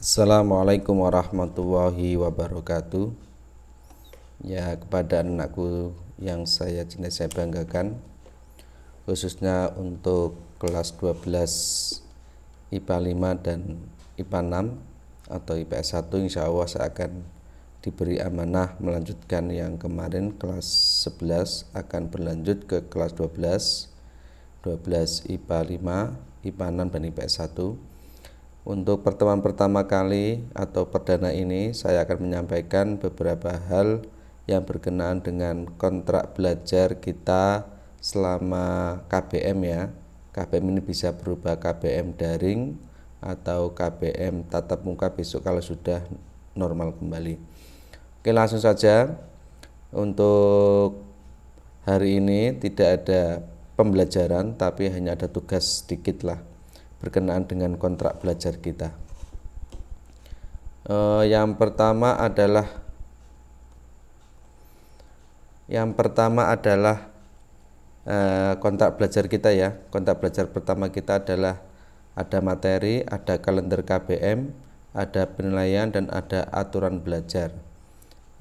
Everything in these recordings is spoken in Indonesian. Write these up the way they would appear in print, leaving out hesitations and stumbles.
Assalamualaikum warahmatullahi wabarakatuh. Ya, kepada anakku yang saya cintai, saya banggakan, khususnya untuk kelas 12 IPA 5 dan IPA 6 atau IPS 1, insya Allah saya akan diberi amanah melanjutkan yang kemarin kelas 11 akan berlanjut ke kelas 12 IPA 5, IPA 6 dan IPS 1. Untuk pertemuan pertama kali atau perdana ini saya akan menyampaikan beberapa hal yang berkenaan dengan kontrak belajar kita selama KBM ya. KBM ini bisa berubah KBM daring atau KBM tatap muka besok kalau sudah normal kembali. Oke, langsung saja. Untuk hari ini tidak ada pembelajaran tapi hanya ada tugas sedikit lah berkenaan dengan kontrak belajar kita. Yang pertama adalah kontrak belajar kita ya. Kontrak belajar pertama kita adalah ada materi, ada kalender KBM, ada penilaian dan ada aturan belajar.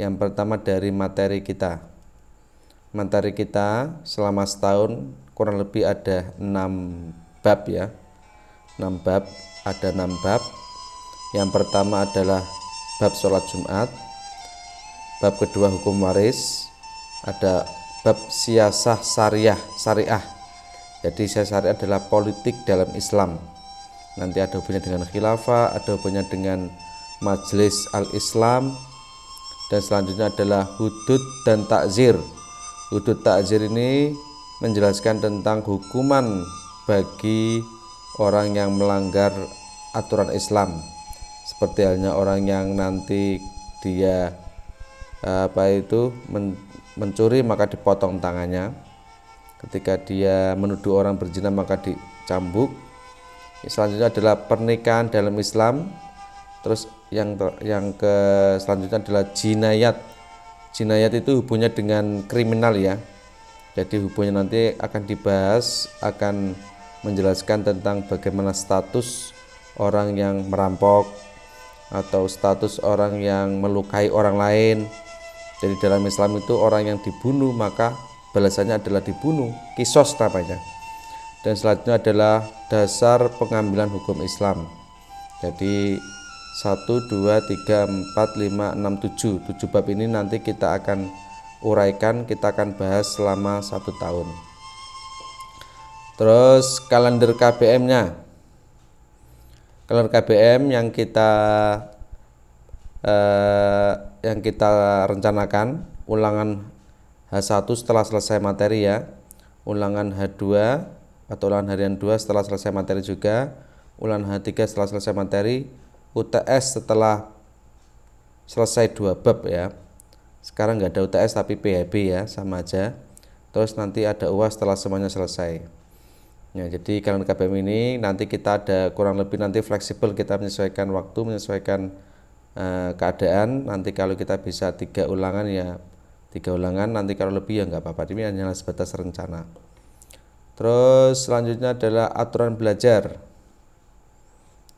Yang pertama dari materi kita. Materi kita selama setahun kurang lebih ada 6 bab ya. 6 bab, ada 6 bab. Yang pertama adalah bab sholat Jumat, bab kedua hukum waris, ada bab siasah syariah. Jadi siasah syariah adalah politik dalam Islam. Nanti ada hubungannya dengan khilafah, ada hubungannya dengan majelis al-Islam, dan selanjutnya adalah hudud dan takzir. Hudud takzir ini menjelaskan tentang hukuman bagi orang yang melanggar aturan Islam, seperti halnya orang yang nanti dia mencuri maka dipotong tangannya, ketika dia menuduh orang berzina maka dicambuk. Selanjutnya adalah pernikahan dalam Islam. Terus yang selanjutnya adalah jinayat itu hubungannya dengan kriminal ya. Jadi hubungannya nanti akan dibahas, akan menjelaskan tentang bagaimana status orang yang merampok atau status orang yang melukai orang lain. Jadi dalam Islam itu orang yang dibunuh maka balasannya adalah dibunuh, kisos namanya. Dan selanjutnya adalah dasar pengambilan hukum Islam. Jadi 1, 2, 3, 4, 5, 6, 7 bab ini nanti kita akan uraikan, kita akan bahas selama 1 tahun. Terus kalender KBM-nya. Kalender KBM yang kita rencanakan ulangan H1 setelah selesai materi ya. Ulangan H2 atau ulangan harian 2 setelah selesai materi juga. Ulangan H3 setelah selesai materi. UTS setelah selesai 2 bab ya. Sekarang nggak ada UTS tapi PHB ya, sama aja. Terus nanti ada UAS setelah semuanya selesai. Ya, jadi kalender KBM ini nanti kita ada kurang lebih nanti fleksibel, kita menyesuaikan waktu, menyesuaikan keadaan. Nanti kalau kita bisa 3 ulangan ya 3 ulangan, nanti kalau lebih ya nggak apa-apa, ini hanya sebatas rencana. Terus selanjutnya adalah aturan belajar.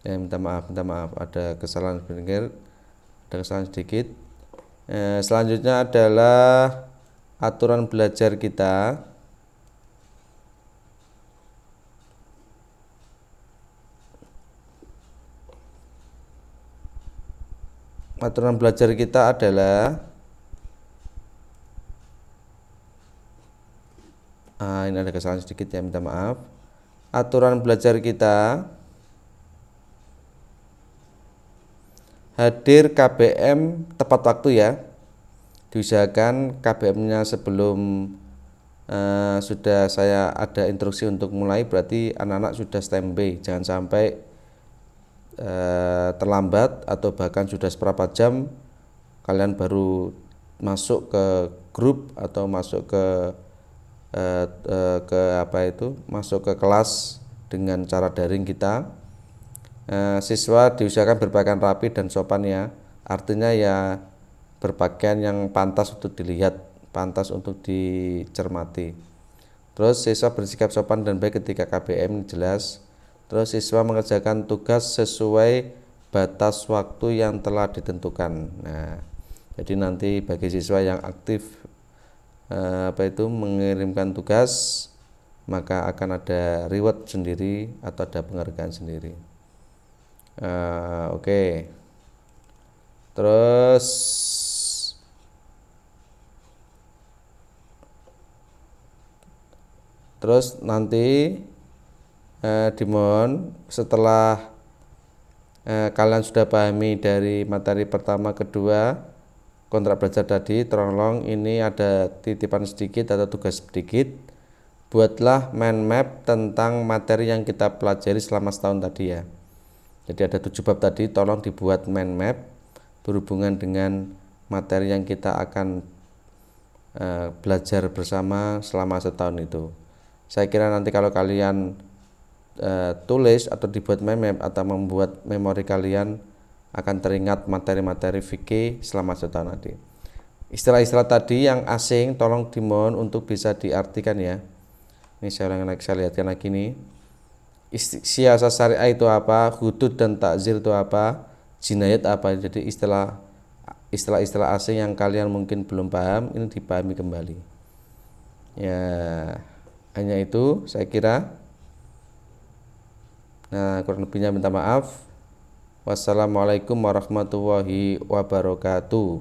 Ya, minta maaf ada kesalahan sedikit. Selanjutnya adalah aturan belajar kita. Aturan belajar kita adalah ini ada kesalahan sedikit ya, minta maaf. Aturan belajar kita hadir KBM tepat waktu ya. Diusahakan KBM-nya sebelum sudah saya ada instruksi untuk mulai, berarti anak-anak sudah standby. Jangan sampai terlambat atau bahkan sudah seberapa jam kalian baru masuk ke grup atau masuk masuk ke kelas dengan cara daring kita. Siswa diusahakan berpakaian rapi dan sopan ya. Artinya ya berpakaian yang pantas untuk dilihat, pantas untuk dicermati. Terus siswa bersikap sopan dan baik ketika KBM jelas. Terus siswa mengerjakan tugas sesuai batas waktu yang telah ditentukan. Nah, jadi nanti bagi siswa yang aktif mengirimkan tugas, maka akan ada reward sendiri atau ada penghargaan sendiri. Oke. Terus nanti dimohon setelah kalian sudah pahami dari materi pertama, kedua, kontrak belajar tadi, tolong ini ada titipan sedikit atau tugas sedikit. Buatlah mind map tentang materi yang kita pelajari selama setahun tadi ya. Jadi ada 7 bab tadi, tolong dibuat mind map berhubungan dengan materi yang kita akan belajar bersama selama setahun itu. Saya kira nanti kalau kalian tulis atau dibuat mind map atau membuat memori kalian, akan teringat materi-materi fikih selama setahun tadi. Istilah-istilah tadi yang asing tolong dimohon untuk bisa diartikan ya. Ini saya lihatkan lagi nih. Siasat syariah itu apa, hudud dan takzir itu apa, jinayat apa. Jadi istilah-istilah asing yang kalian mungkin belum paham, ini dipahami kembali ya. Hanya itu saya kira. Nah, kurang lebihnya minta maaf. Wassalamualaikum warahmatullahi wabarakatuh.